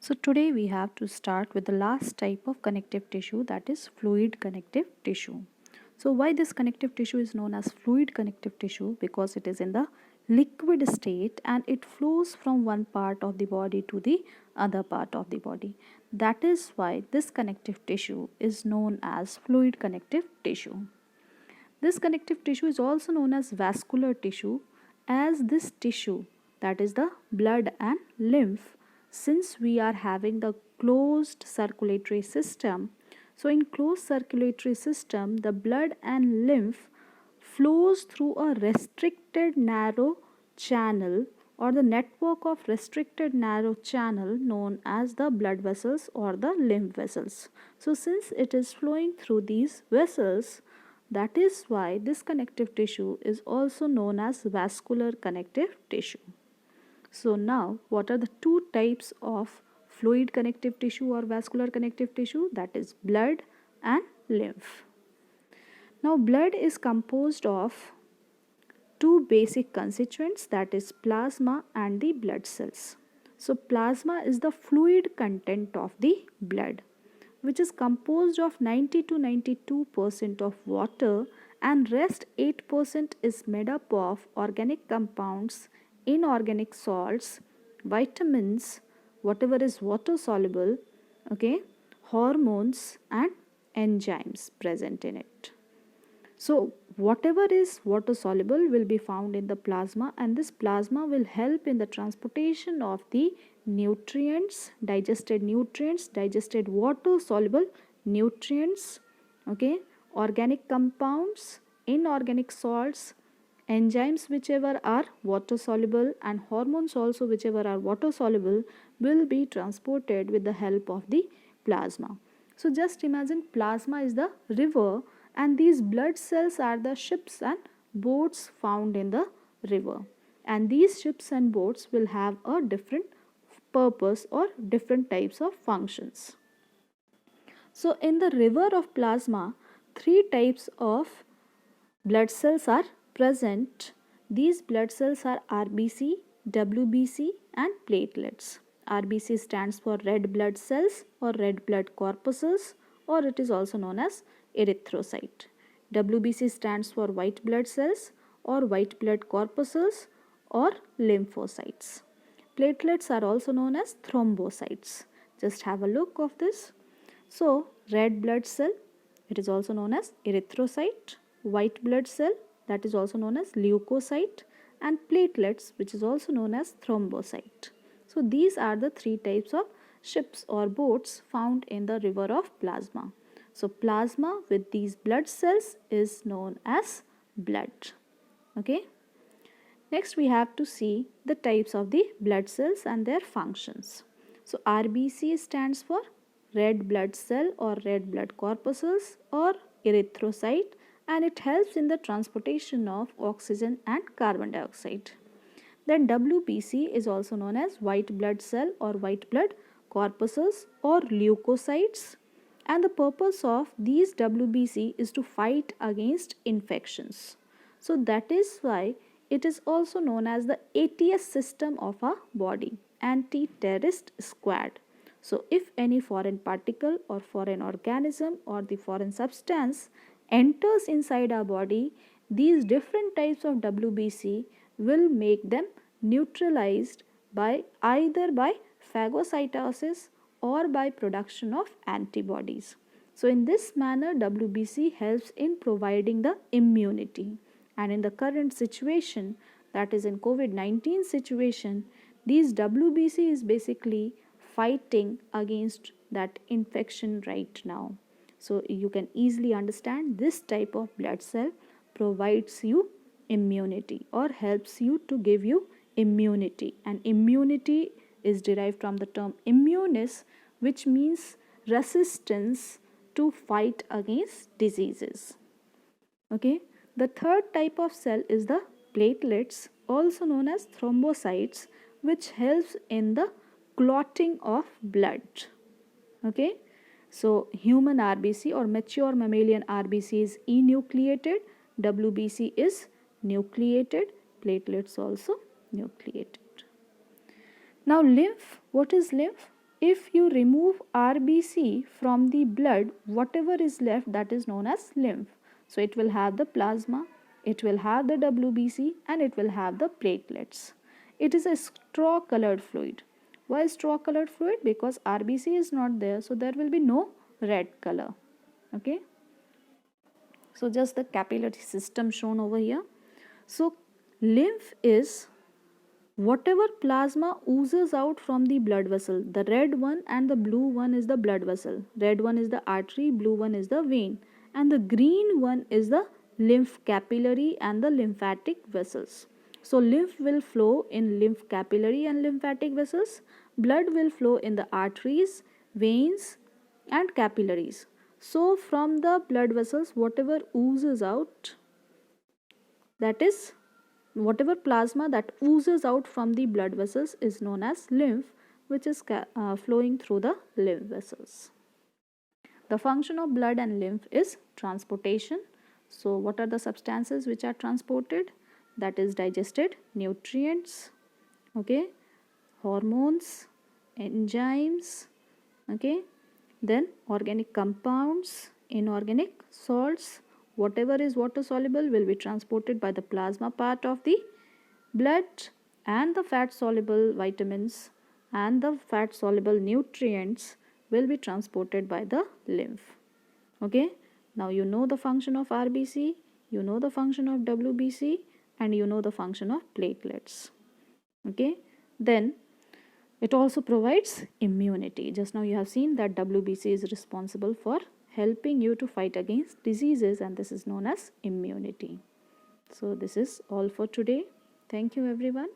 So today we have to start with the last type of connective tissue, that is fluid connective tissue. So why this connective tissue is known as fluid connective tissue? Because it is in the liquid state and it flows from one part of the body to the other part of the body. That is why this connective tissue is known as fluid connective tissue. This connective tissue is also known as vascular tissue, as this tissue, that is the blood and lymph, since we are having the closed circulatory system. So in closed circulatory system, the blood and lymph flows through a restricted narrow channel or the network of restricted narrow channel known as the blood vessels or the lymph vessels. So since it is flowing through these vessels, that is why this connective tissue is also known as vascular connective tissue. So now, what are the two types of fluid connective tissue or vascular connective tissue? That is blood and lymph. Now, blood is composed of two basic constituents, that is plasma and the blood cells. So, plasma is the fluid content of the blood, which is composed of 90 to 92% of water, and rest 8% is made up of organic compounds, inorganic salts, vitamins, whatever is water soluble, okay, hormones and enzymes present in it. So whatever is water soluble will be found in the plasma, and this plasma will help in the transportation of the nutrients, digested water soluble nutrients, okay, organic compounds, inorganic salts, enzymes whichever are water soluble, and hormones also whichever are water soluble will be transported with the help of the plasma. So just imagine plasma is the river and these blood cells are the ships and boats found in the river, and these ships and boats will have a different purpose or different types of functions. So in the river of plasma, three types of blood cells are present. These blood cells are RBC, WBC and platelets. RBC stands for red blood cells or red blood corpuscles, or it is also known as erythrocyte. WBC stands for white blood cells or white blood corpuscles or lymphocytes. Platelets are also known as thrombocytes. Just have a look of this. So, red blood cell, it is also known as erythrocyte, white blood cell, that is also known as leukocyte, and platelets, which is also known as thrombocyte. So these are the three types of ships or boats found in the river of plasma. So plasma with these blood cells is known as blood. Okay. Next we have to see the types of the blood cells and their functions. So RBC stands for red blood cell or red blood corpuscles or erythrocyte, and it helps in the transportation of oxygen and carbon dioxide. Then WBC is also known as white blood cell or white blood corpuscles or leukocytes, and the purpose of these WBC is to fight against infections. So that is why it is also known as the ATS system of our body, anti-terrorist squad. So if any foreign particle or foreign organism or the foreign substance enters inside our body, these different types of WBC will make them neutralized by either by phagocytosis or by production of antibodies. So in this manner, WBC helps in providing the immunity, and in the current situation, that is in COVID-19 situation, these WBC is basically fighting against that infection right now. So you can easily understand this type of blood cell provides you immunity or helps you to give you immunity, and immunity is derived from the term immunis, which means resistance to fight against diseases. Okay, the third type of cell is the platelets, also known as thrombocytes, which helps in the clotting of blood. Okay, so human RBC or mature mammalian RBC is enucleated, WBC is nucleated, platelets also nucleated. Now lymph, what is lymph? if you remove RBC from the blood, whatever is left, that is known as lymph. So it will have the plasma, it will have the WBC, and it will have the platelets. It is a straw colored fluid. Why straw colored fluid? Because RBC is not there, so there will be no red color. Okay. So just the capillary system shown over here. So lymph is whatever plasma oozes out from the blood vessel. The red one and the blue one is the blood vessel. Red one is the artery, blue one is the vein, and the green one is the lymph capillary and the lymphatic vessels. So lymph will flow in lymph capillary and lymphatic vessels. Blood will flow in the arteries, veins, and capillaries. So from the blood vessels, whatever oozes out, that is, whatever plasma that oozes out from the blood vessels is known as lymph, which is flowing through the lymph vessels. The function of blood and lymph is transportation. So what are the substances which are transported? That is digested nutrients, okay, hormones, enzymes, okay, then organic compounds, inorganic salts. Whatever is water soluble will be transported by the plasma part of the blood, and the fat soluble vitamins and the fat soluble nutrients will be transported by the lymph. Okay, now you know the function of RBC, you know the function of WBC, and you know the function of platelets. Okay, then it also provides immunity. Just now you have seen that WBC is responsible for helping you to fight against diseases, and this is known as immunity. So this is all for today. Thank you everyone.